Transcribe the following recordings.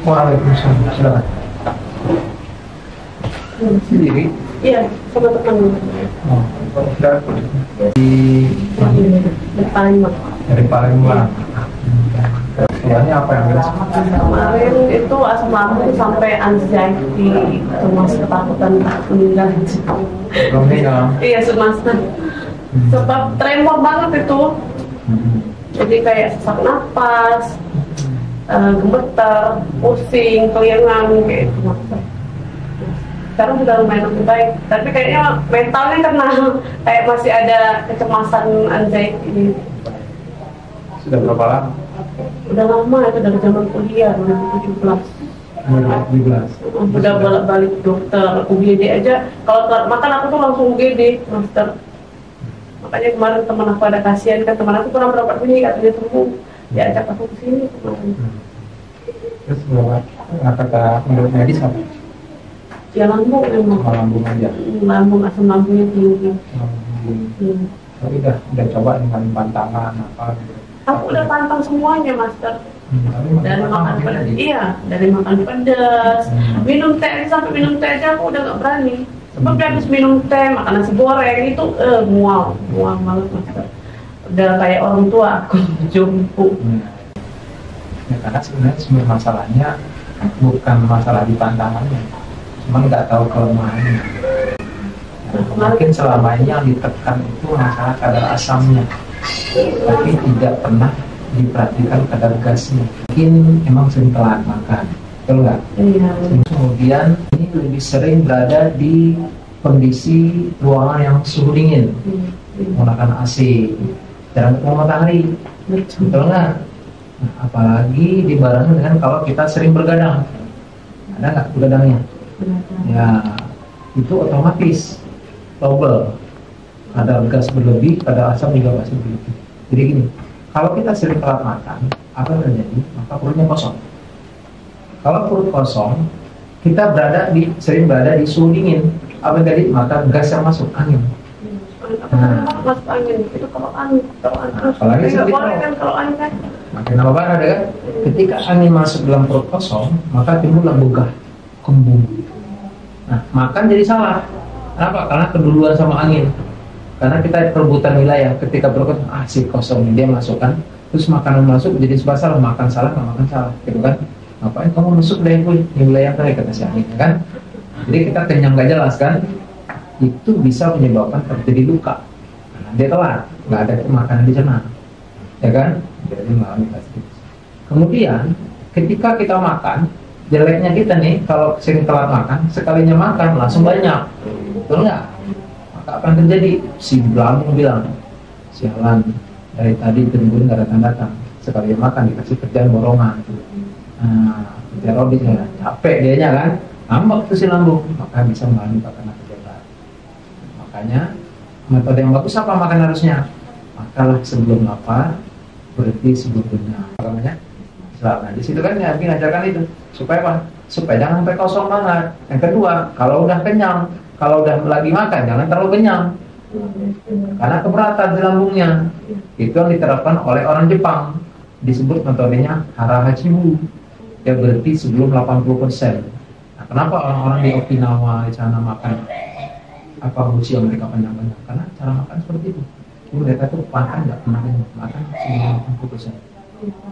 Waalaikumsalam. Silakan. Sendiri? Iya, sama teman. Oh, di Palembang. dari Palembang. Soalnya apa yang jelas? Kemarin itu asam lambung sampai anxiety, cemas, ketakutan meninggal. Belum tinggal. Iya, cemas. Sebab tremor banget itu. Jadi kayak sesak napas, gemeter, pusing, kelingan kayak itu. Sekarang sudah lumayan lebih baik, tapi kayaknya mentalnya kena, kayak masih ada kecemasan, anxiety. Sudah berapa lama? Udah lama, itu dari zaman kuliah 2017. 2017. Udah bolak-balik dokter, UGD aja. Kalau telat makan aku tuh langsung UGD, master. Makanya kemarin teman aku ada kasihan kan, teman aku kurang berobat ini katanya sembuh, dia ajak aku ke sini kemarin. Terus berapa? Nggak kata menurut medis apa? Ya lambung emang. Cuma lambung aja. Lambung, asam lambungnya tinggi. Tapi udah coba dengan pantangan apa gitu. Aku udah pantang semuanya, master. Tapi Dari makan makin pedas, lagi. iya, dari makan pedas, minum teh, sampai minum teh aja aku udah gak berani. Sebab dia habis minum teh, makan nasi goreng itu mual banget, master. Udah kayak orang tua aku jumpu. Ya, karena sebenarnya semua masalahnya bukan masalah di pantangannya, cuma nggak tahu kelemahannya. Mungkin selama ini yang ditekan itu masalah kadar asamnya, tapi tidak pernah diperhatikan kadar gasnya. Mungkin emang sering telat makan, betul nggak? Iya. Kemudian ini lebih sering berada di kondisi ruangan yang suhu dingin, menggunakan AC, jarang ketemu matahari, betul nggak? Nah, apalagi dibarengi dengan kalau kita sering bergadang, ada nggak begadangnya? Ya, itu otomatis double, kadar gas berlebih, kadar asam juga masih berlebih. Jadi gini, kalau kita sering telat makan, apa yang terjadi? Maka perutnya kosong. Kalau perut kosong, kita sering berada di suhu dingin. Apa yang terjadi? Maka gas yang masuk, angin. Masuk angin, itu kalau angin apalagi nggak sedikit boleh kan kalau angin kan. Makin apa ada kan? Ketika angin masuk dalam perut kosong, maka timbullah begah, kembung. Nah, makan jadi salah. Kenapa? Karena keduluan sama angin. Karena kita perebutan wilayah. Ketika perut si kosong dia masukkan, terus makanan masuk jadi serba salah. Makan salah, nggak makan salah, gitu kan? Ngapain kamu masuk deh di wilayah saya, kata si angin, kan? Jadi kita kenyang nggak jelas kan? Itu bisa menyebabkan terjadi luka. Nah, dia telat, nggak ada makanan di sana, ya kan? Jadi mengalami gastritis. Kemudian ketika kita makan, jeleknya kita nih kalau sering telat makan, sekalinya makan langsung banyak, betul nggak? Maka apa yang terjadi? Si lambung bilang, sialan, dari tadi tungguin nggak datang-datang, sekalinya makan dikasih kerjaan borongan. Nah, teroris ya, capek dianya kan, ngambek tuh si lambung, maka bisa mengalami pakanan kejenuhan. Makanya metode yang bagus apa makan harusnya? Makanlah sebelum lapar, berhenti sebelum kenyang. Apa namanya? Nah, di situ kan Nabi ngajarkan itu supaya apa? Supaya jangan sampai kosong banget. Yang kedua, kalau udah kenyang, kalau udah lagi makan jangan terlalu kenyang, karena keberatan di lambungnya. Itu yang diterapkan oleh orang Jepang, disebut metodenya hara hachibu. Dia berhenti sebelum 80%. Nah, kenapa orang-orang di Okinawa di sana makan apa usia mereka panjang-panjang? Karena cara makan seperti itu. Mereka tuh makan nggak pernah makan sebelum 80%,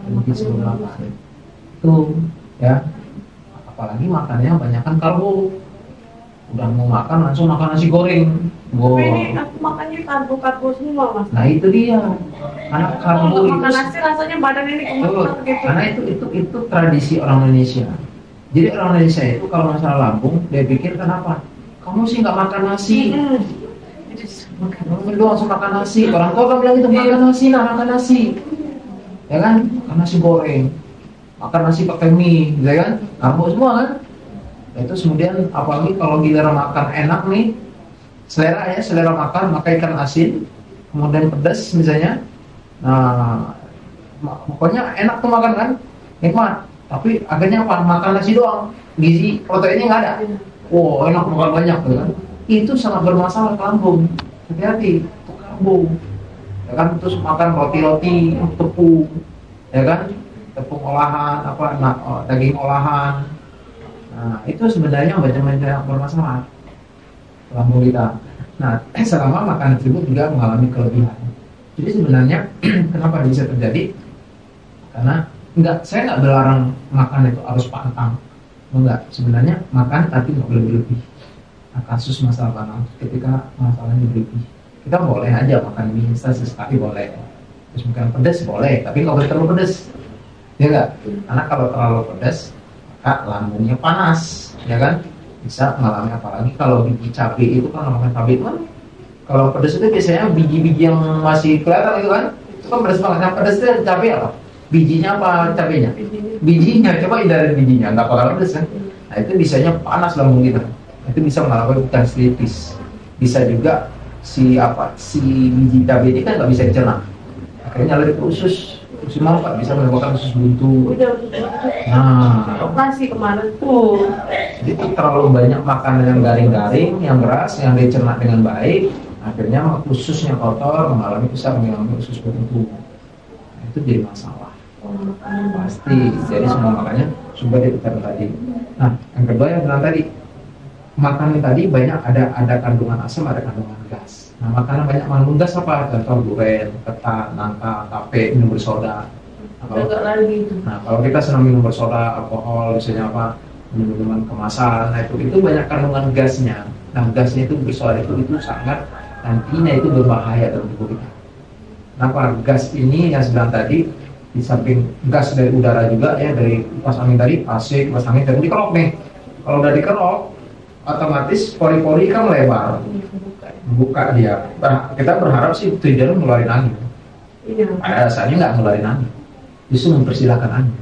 berhenti sebelum 8. Itu ya, apalagi makannya banyakkan karbo. Udah mau makan langsung makan nasi goreng. Tapi ini aku makannya karbo semua, mas. Nah itu dia, karena karbo Kalau itu makan nasi rasanya badan ini gemeter gitu. karena itu tradisi orang Indonesia. Jadi orang Indonesia itu kalau masalah lambung dia pikir kenapa? Kamu sih nggak makan nasi? Lu langsung makan nasi. Orang tua kan bilang itu makan nasi, makan nasi, ya kan? Makan nasi goreng, makan nasi pakai mie, ya kan? Karbo semua kan? Nah, itu kemudian apalagi kalau giliran makan enak nih, selera makan, maka ikan asin, kemudian pedas misalnya. Nah, pokoknya enak tuh makan kan, nikmat. Tapi akhirnya apa? Makan nasi doang, gizi proteinnya nggak ada. Wow, enak makan banyak, kan? Itu sangat bermasalah ke lambung. Hati-hati, itu karbo, ya kan? Terus makan roti-roti, tepung, ya kan? tepung olahan, daging olahan. Nah, itu sebenarnya banyak bermasalah lambung kita. Nah, selama makanan tersebut juga mengalami kelebihan. Jadi sebenarnya kenapa bisa terjadi? Karena saya nggak melarang makan itu harus pantang. Enggak, sebenarnya makan tapi nggak berlebih. Nah, kasus masalah panas ketika masalahnya berlebih, kita boleh aja makan mie instan sesekali boleh. Terus makan pedas boleh, tapi nggak boleh terlalu pedas. Ya nggak? Karena kalau terlalu pedas, maka lambungnya panas, ya kan? Bisa mengalami, apalagi kalau biji cabai itu kan, makan cabai itu kan, kalau pedas itu biasanya biji-biji yang masih kelihatan itu kan pedas banget. Nah, pedas itu cabai apa? Bijinya apa cabainya? Bijinya, coba hindarin bijinya, nggak bakal pedas kan? Nah, itu bisanya panas lambung kita. Itu bisa mengalami gastritis. Bisa juga si biji cabai ini kan nggak bisa dicerna, akhirnya lari ke usus mampet, bisa menyebabkan usus buntu. Nah, operasi kemarin tuh. Jadi itu terlalu banyak makanan yang garing-garing, yang keras, yang dicerna dengan baik, akhirnya ususnya kotor, mengalami usus buntu. Nah, itu jadi masalah. Pasti. Jadi semua makanya sumber dari tadi. Nah, yang kedua yang bilang tadi, makanan tadi banyak ada kandungan asam, ada kandungan gas. Nah, makanan banyak mengandung gas apa? Contoh durian, ketan, nangka, tape, minum bersoda. Nah, kalau kita senang minum bersoda, alkohol, misalnya minuman kemasan, nah itu banyak kandungan gasnya. Nah, gasnya itu bersoda itu sangat, nantinya itu berbahaya dalam tubuh kita. Kenapa? Gas ini yang sedang tadi, di samping gas dari udara juga ya, dari kipas angin tadi, AC, kipas angin tadi dikerok nih. Kalau udah dikerok, otomatis pori-pori kan melebar, buka dia. Nah, kita berharap sih tujuannya ngeluarin angin. Pada dasarnya nggak ngeluarin angin, justru mempersilahkan angin.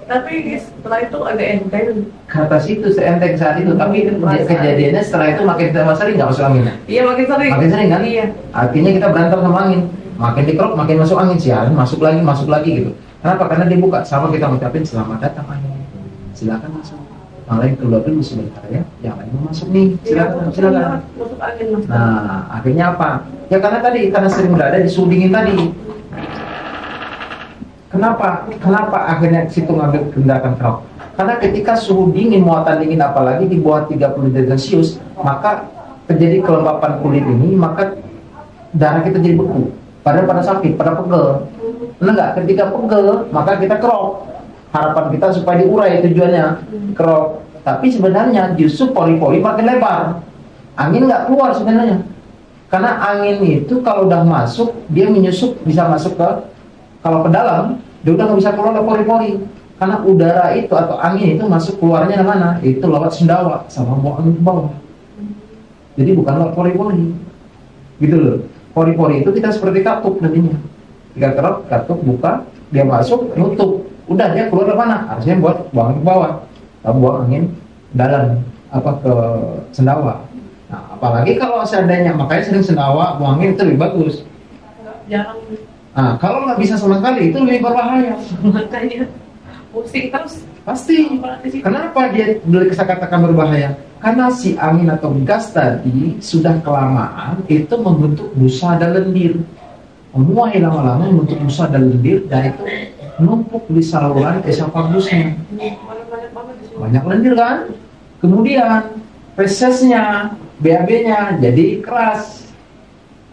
Tapi setelah itu agak enteng. Kata situ seenteng saat itu, tapi kejadiannya setelah itu makin sering nggak masuk anginnya. Iya, makin sering. Makin sering kan? Iya. Artinya kita berantem sama angin. Makin dikerok, makin masuk angin, siaran masuk lagi gitu. Kenapa? Karena dibuka. Sama kita ngucapin selamat datang angin. Silakan masuk. Malah yang keluar dulu sebentar ya, yang lain mau masuk nih, silakan. Masuk angin, Mas. Nah, akhirnya apa? Ya karena sering berada di suhu dingin tadi. Kenapa akhirnya situ ngambil tindakan kerok? Karena ketika suhu dingin, muatan dingin apalagi di bawah 30 derajat Celcius, maka terjadi kelembapan kulit ini, maka darah kita jadi beku. Padahal pada sakit, pada pegel. Benar nggak? Ketika pegel, maka kita kerok. Harapan kita supaya diurai, tujuannya kerok. Tapi sebenarnya justru pori-pori makin lebar. Angin nggak keluar sebenarnya. Karena angin itu kalau udah masuk, dia menyusup, bisa masuk kalau ke dalam, dia udah nggak bisa keluar ke pori-pori. Karena udara itu atau angin itu masuk keluarnya dari mana? Itu lewat sendawa sama buang angin ke bawah. Jadi bukan lewat pori-pori. Gitu loh. Pori-pori itu kita seperti katup nantinya. Kita kerok, katup, buka, dia masuk, nutup. Udah dia keluar ke mana? Harusnya buat buang ke bawah, buang angin dalam ke sendawa. Nah, apalagi kalau seandainya, makanya sering sendawa, buang angin itu lebih bagus. Jarang. Nah, kalau nggak bisa sama sekali itu lebih berbahaya. Makanya pusing terus. Pasti. Kenapa dia boleh katakan berbahaya? Karena si angin atau gas tadi sudah kelamaan itu membentuk busa dan lendir. Menguai lama-lama membentuk busa dan lendir, dan itu numpuk di saluran esopagusnya. Banyak lendir kan? Kemudian fesesnya, BAB-nya jadi keras.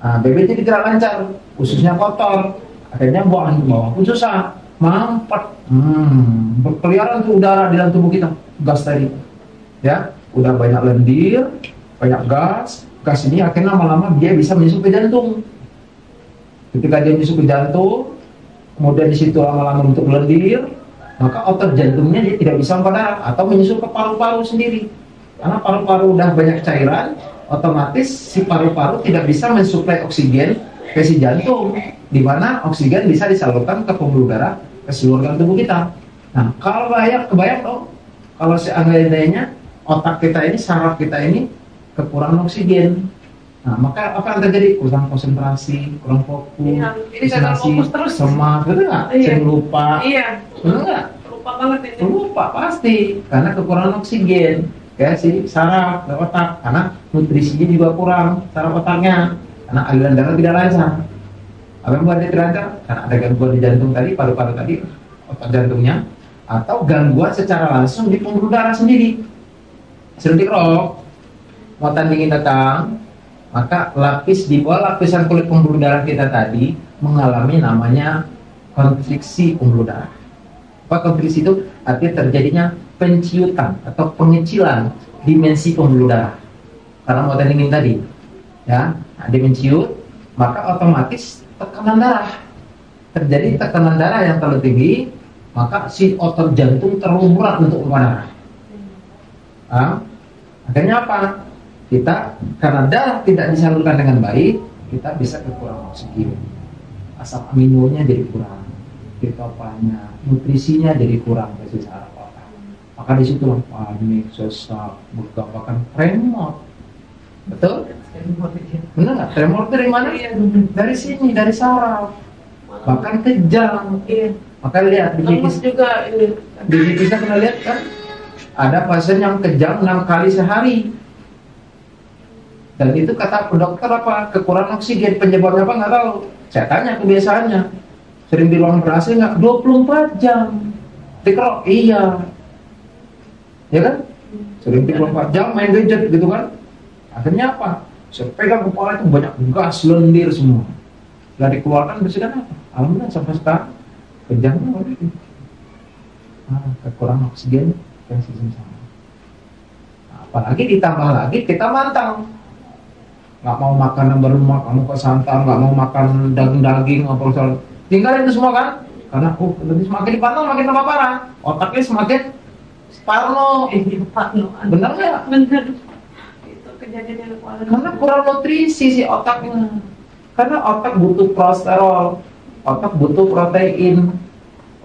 Nah, BAB jadi tidak lancar, ususnya kotor, akhirnya buang angin bawah pun susah, mampet. Berkeliaran tuh udara di dalam tubuh kita, gas tadi. Ya, udah banyak lendir, banyak gas ini akhirnya lama-lama dia bisa menyusup ke jantung. Ketika dia menyusup ke jantung, kemudian di situ lama-lama bentuk lendir, maka otot jantungnya dia tidak bisa memompa darah atau menyusul ke paru-paru sendiri. Karena paru-paru udah banyak cairan, otomatis si paru-paru tidak bisa mensuplai oksigen ke si jantung, di mana oksigen bisa disalurkan ke pembuluh darah ke seluruh organ tubuh kita. Nah, kalau kebayang dong, kalau seandainya otak kita ini, saraf kita ini kekurangan oksigen. Nah, maka apa yang terjadi? Kurang konsentrasi, kurang fokus, semangat, betul nggak? Iya. Sering lupa, betul nggak? Lupa banget ini. Lupa pasti, karena kekurangan oksigen, kayak si saraf dan otak, karena nutrisinya juga kurang, saraf otaknya, karena aliran darah tidak lancar. Apa yang membuat dia terancam? Karena ada gangguan di jantung tadi, paru-paru tadi, otot jantungnya, atau gangguan secara langsung di pembuluh darah sendiri. Sering dikerok, muatan dingin datang, maka lapis di bawah lapisan kulit pembuluh darah kita tadi mengalami namanya kontriksi pembuluh darah. Apa kontriksi itu? Artinya terjadinya penciutan atau pengecilan dimensi pembuluh darah. Karena muatan dingin tadi, ya, nah, dia menciut, maka otomatis tekanan darah terjadi, tekanan darah yang terlalu tinggi, maka si otot jantung terlalu berat untuk memompa darah. Nah, akhirnya apa? Kita karena darah tidak disalurkan dengan baik, kita bisa kekurangan oksigen, asam aminonya jadi kurang, ketopanya, nutrisinya jadi kurang dari saraf otak. Maka disitulah panik, sesak, buka bahkan tremor. Betul? Benar nggak? Tremor dari mana? Dari sini, dari saraf, bahkan kejang. Maka lihat di lemes juga ini. Di kita pernah lihat kan? Ada pasien yang kejang 6 kali sehari. Dan itu kata dokter apa? Kekurangan oksigen, penyebabnya apa nggak tahu. Saya tanya kebiasaannya, sering di ruang ber-AC nggak? 24 jam dikerok, iya, ya kan? Sering di 24 jam main gadget gitu kan? Akhirnya apa? Saya pegang kepala itu banyak gas lendir semua. Setelah dikeluarkan bersihkan apa? Alhamdulillah sampai sekarang kejangnya begitu. Kekurangan oksigen yang sama. Apalagi ditambah lagi kita mantang. Nggak mau makan yang berlemak, nggak mau ke santan, nggak mau makan daging-daging, apa soal tinggalin itu semua kan? Karena lebih semakin dipantau makin tambah parah, otaknya semakin parno. Parno. Bener nggak? Bener. Itu kejadian yang karena kurang nutrisi si otaknya. Karena otak butuh kolesterol, otak butuh protein,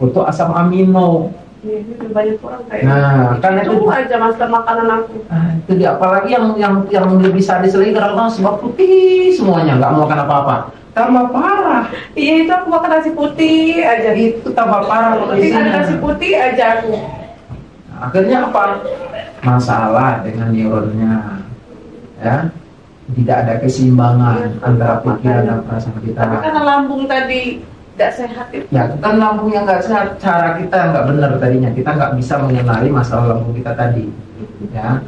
butuh asam amino. Ini banyak orang kayak karena itu aja master makanan aku. Itu dia, apalagi yang lebih sadis lagi karena sebab putih semuanya, nggak mau makan apa-apa, tambah parah. Iya, itu aku makan nasi putih aja. Itu tambah parah nasi putih aja aku. Akhirnya apa? Masalah dengan neuronnya, ya, tidak ada keseimbangan antara pikiran dan perasaan kita. Tapi karena lambung tadi tidak sehat itu. Ya, itu kan lambung yang nggak sehat, cara kita nggak benar tadinya, kita nggak bisa mengenali masalah lambung kita tadi, ya,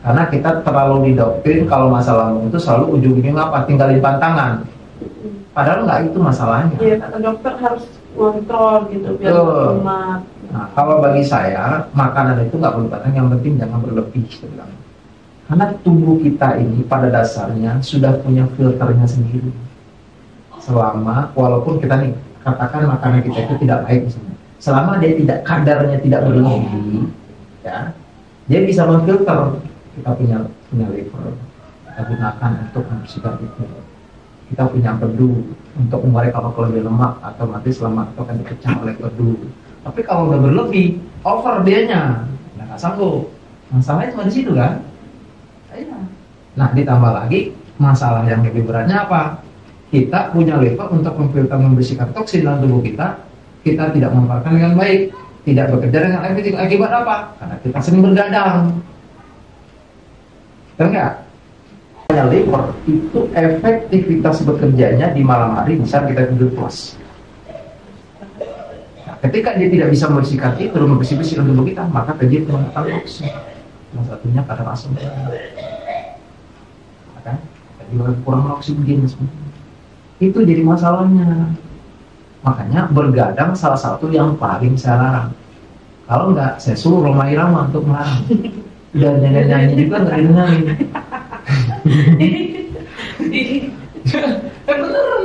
karena kita terlalu didoktrin kalau masalah lambung itu selalu ujung-ujungnya apa? Tinggalin pantangan. Padahal nggak itu masalahnya. Iya, kata dokter harus kontrol gitu biar kumat. Nah, kalau bagi saya makanan itu nggak perlu batang, yang penting jangan berlebih, saya bilang. Karena tubuh kita ini pada dasarnya sudah punya filternya sendiri. Selama, walaupun kita nih katakan makanan kita itu tidak baik misalnya, selama dia tidak, kadarnya tidak berlebih, ya, dia bisa memfilter. Kita punya liver, kita gunakan untuk membersihkan itu. Kita punya empedu untuk mengurai kalau lebih lemak, otomatis lemak itu akan dipecah oleh empedu. Tapi kalau udah berlebih, over dianya, nggak sanggup. Masalahnya cuma di situ kan? Nah, ditambah lagi masalah yang lebih beratnya apa? Kita punya liver untuk memfilter, membersihkan toksin dalam tubuh kita. Kita tidak memanfaatkan dengan baik, tidak bekerja dengan efektif. Akibat apa? Karena kita sering bergadang. Betul nggak? Liver itu efektivitas bekerjanya di malam hari bisa kita tidur puas. Nah, ketika dia tidak bisa membersihkan itu, membersihkan tubuh kita, maka terjadi penumpukan toksin. Salah satunya kadar asam. Kan? Juga kurang oksigen sebenarnya. Itu jadi masalahnya. Makanya bergadang salah satu yang paling saya larang. Kalau enggak, saya suruh Roma Irama untuk melarang. Dan nyanyi juga nggak dengerin. Bener.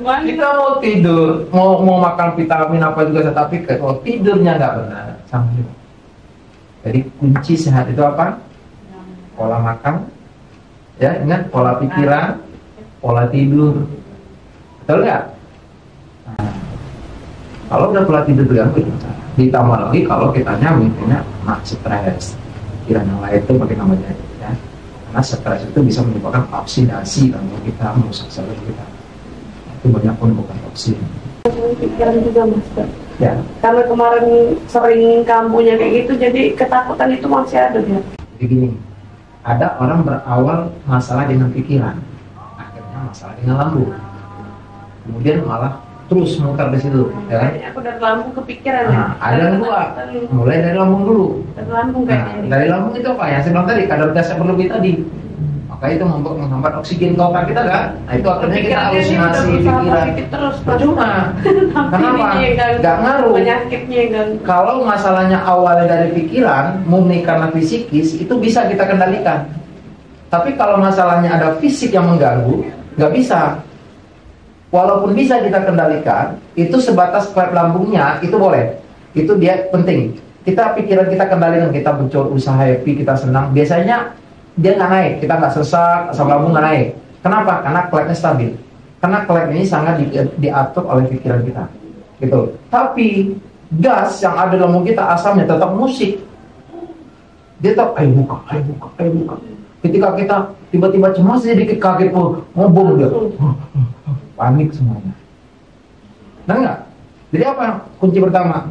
Kita mau tidur, mau makan vitamin apa juga, tapi kalau tidurnya nggak benar, sama juga. Jadi kunci sehat itu apa? Pola makan, ya, ingat pola pikiran, pola tidur. Betul nggak? Nah, kalau udah pola tidur terganggu, ditambah lagi kalau kitanya misalnya stres, pikiran yang lain itu makin namanya, ya. Karena stres itu bisa menyebabkan oksidasi kalau kita merusak sel kita. Itu banyak penumpukan toksin. Pikiran juga mas. Ya. Karena kemarin sering kambuhnya kayak gitu, jadi ketakutan itu masih ada ya. Jadi gini, ada orang berawal masalah dengan pikiran, akhirnya masalah dengan lambung. kemudian malah terus muter di situ, ya kan? Kayaknya aku dari lambung kepikiran ya. Nah, ada yang dua, mulai dari lambung dulu. Dari lambung Nah, kayaknya. dari lambung itu apa ya? Saya bilang tadi kadar gas yang berlebih tadi. Maka itu menghambat oksigen ke otak kita kan? Nah itu akhirnya kita halusinasi pikiran. Terus Percuma. Kenapa? Gak ngaruh. Penyakitnya kan. Kalau masalahnya awalnya dari pikiran, murni karena fisikis, itu bisa kita kendalikan. Tapi kalau masalahnya ada fisik yang mengganggu, nggak bisa. Walaupun bisa kita kendalikan, itu sebatas klep lambungnya, itu boleh. Itu dia penting. Kita pikiran kita kendalikan, kita berusaha happy, kita senang. Biasanya dia nggak naik, kita nggak sesak, asam lambung nggak naik. Kenapa? Karena klepnya stabil. Karena klep ini sangat diatur oleh pikiran kita. Gitu. Tapi gas yang ada dalam lambung kita, asamnya tetap musik. Dia tetap, ayo buka, ayo buka, ayo buka. Ketika kita tiba-tiba cemas, sedikit kaget, ngobong dia. Panik semuanya. Nah enggak? Jadi apa kunci pertama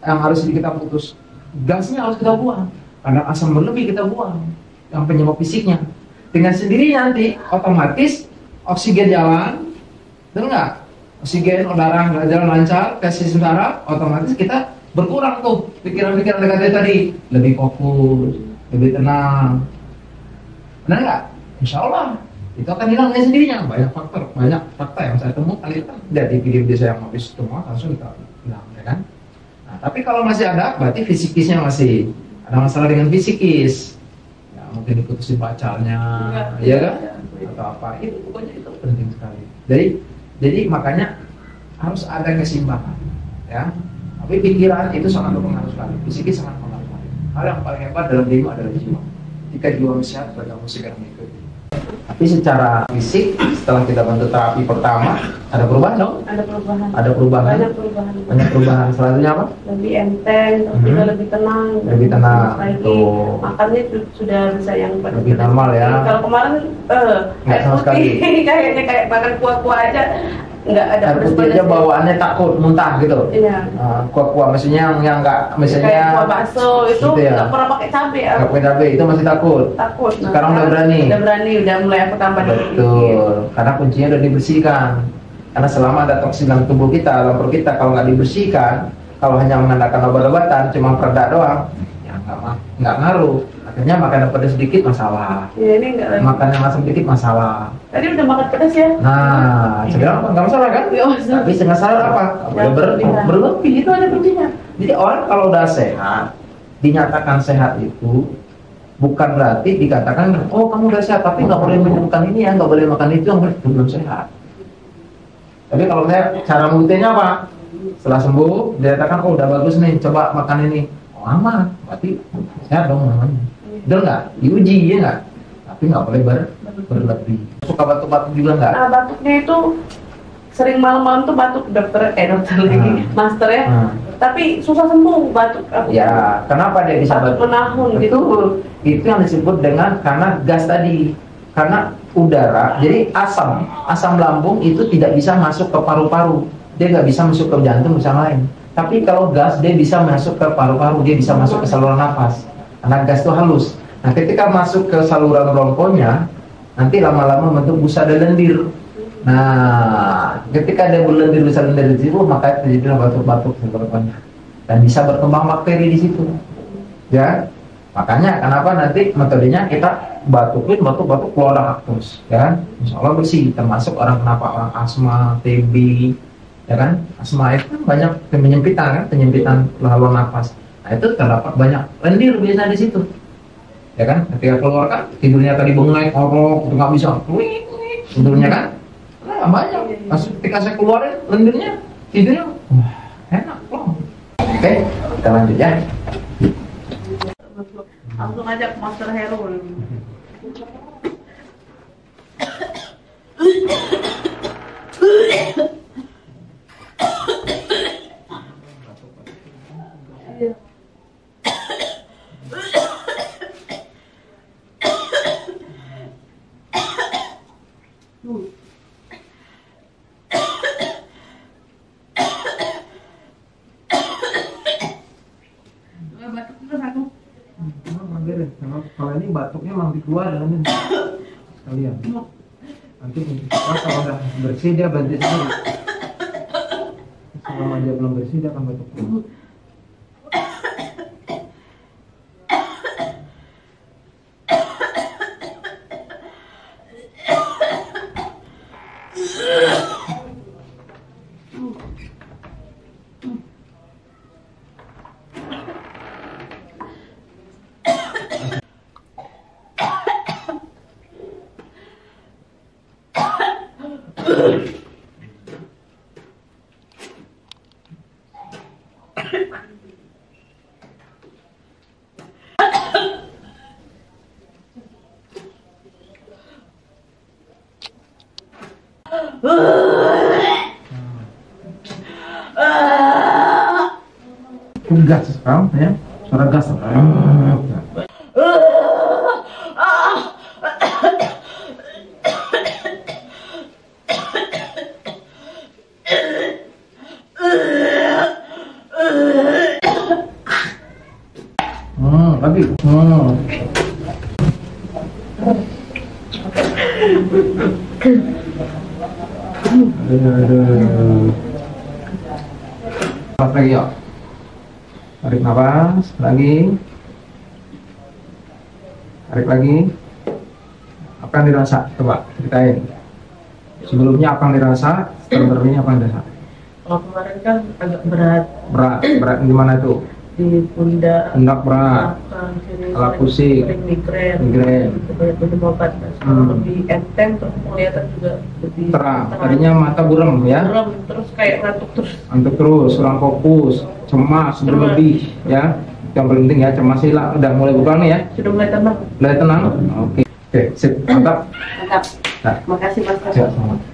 yang harus kita putus? Gasnya harus kita buang. Karena asam berlebih kita buang. Yang penyebab fisiknya. Dengan sendiri nanti otomatis oksigen jalan. Betul nggak? Oksigen, udara nggak jalan lancar, ke sistem saraf, otomatis kita berkurang tuh pikiran-pikiran negatif tadi. Lebih fokus, lebih tenang. Benar nggak? Insya Allah itu akan hilang dengan sendirinya. Banyak faktor, banyak fakta yang saya temukan itu kan dari video-video saya yang habis semua langsung kita hilang, ya kan? Nah, tapi kalau masih ada, berarti fisikisnya masih ada masalah dengan fisikis. Ya, mungkin diputusin pacarnya, ya kan? Atau apa? Itu pokoknya itu penting sekali. Jadi makanya harus ada keseimbangan, ya. Tapi pikiran itu sangat berpengaruh sekali, fisikis sangat berpengaruh sekali. Hal yang paling hebat dalam dirimu adalah jiwa. Jika jiwa sehat, pada musik akan mengikuti. Tapi secara fisik, setelah kita bantu terapi pertama, ada perubahan dong? Ada perubahan. Ada perubahan. Banyak perubahan. Banyak perubahan. Selanjutnya apa? Lebih enteng, terus juga lebih tenang. Lebih tenang. Lagi Tuh. makannya sudah bisa yang Lebih normal ya. Kalau kemarin Nggak sama sekali. kayaknya kayak makan kuah-kuah aja nggak ada Air putih aja bawaannya takut muntah gitu. Iya. Kuah-kuah maksudnya yang nggak, misalnya kayak kuah bakso itu gitu ya. nggak pernah pakai cabai. Nggak pakai cabai itu masih takut. Takut. Nah, Sekarang udah berani. Udah berani, udah mulai aku tambah dikit. Betul. Karena kuncinya udah dibersihkan. Karena selama ada toksin dalam tubuh kita, dalam perut kita, kalau nggak dibersihkan, kalau hanya mengandalkan obat-obatan, cuma pereda doang, ya nggak ngaruh. Akhirnya makan pedas sedikit masalah. Iya, ini enggak lagi. Makan yang asam dikit masalah. Tadi udah makan pedas ya? Nah, sekarang nggak masalah kan? Nggak masalah. Tapi nggak salah apa? Nggak boleh berlebih, itu aja kuncinya. Jadi orang kalau udah sehat, dinyatakan sehat itu bukan berarti dikatakan, oh kamu udah sehat, tapi nggak boleh makan ini ya, nggak boleh makan itu, yang belum sehat. Tapi kalau saya cara membuktinya apa? Setelah sembuh, dikatakan, oh udah bagus nih, coba makan ini. Oh aman, berarti sehat dong namanya. Betul nggak? Diuji ya nggak? Tapi nggak boleh berlebih. Suka batuk-batuk juga nggak? Nah, batuknya itu sering malam-malam tuh batuk dokter lagi, master ya. Tapi susah sembuh batuk. Ya, kenapa dia bisa batuk menahun gitu? Itu yang disebut dengan karena gas tadi. Karena udara, jadi asam lambung itu tidak bisa masuk ke paru-paru. Dia nggak bisa masuk ke jantung, bisa lain. Tapi kalau gas dia bisa masuk ke paru-paru, dia bisa masuk ke saluran nafas. Karena gas itu halus. Nah, ketika masuk ke saluran bronkonya, nanti lama-lama bentuk busa dan lendir. Nah, ketika dia berlendir busa lendir di situ, maka terjadilah batuk-batuk sebagainya. Dan bisa berkembang bakteri di situ. Ya, makanya kenapa nanti metodenya kita batuk keluar darah terus, ya. Insya Allah bersih. Termasuk orang kenapa orang asma, TB, ya kan? Asma itu banyak penyempitan saluran nafas. Nah, itu terdapat banyak lendir biasanya di situ, ya kan? Ketika keluar kan tidurnya tadi bengek, orok, nggak bisa, tidurnya kan? Nah, banyak. Ketika saya keluarin lendirnya, tidurnya enak loh. Oke, kita lanjut ya. Langsung aja ke Master Herul. Batuk terus aku. Kalau ini batuknya memang dikeluarin sekalian. Nanti kalau udah bersih dia berhenti sendiri. Selama dia belum bersih dia akan batuk terus. Gas sekarang ya, suara gas. Lagi. Aduh. Lagi yuk. Tarik nafas lagi. Tarik lagi. Apa yang dirasa? Coba ceritain. Sebelumnya apa yang dirasa? Setelahnya apa yang dirasa? Kalau kemarin kan agak berat. Berat gimana itu? Di pundak berat, kepala pusing, migrain, banyak minum obat. Lebih enteng, terus penglihatan juga lebih terang. Tadinya mata buram ya, terus kayak ngantuk terus, kurang fokus, cemas berlebih ya. Yang paling penting ya, cemas hilang, udah mulai berkurang nih ya. Sudah mulai tenang. Oke, sip, mantap. Nah. Makasih Mas. Ya, selamat.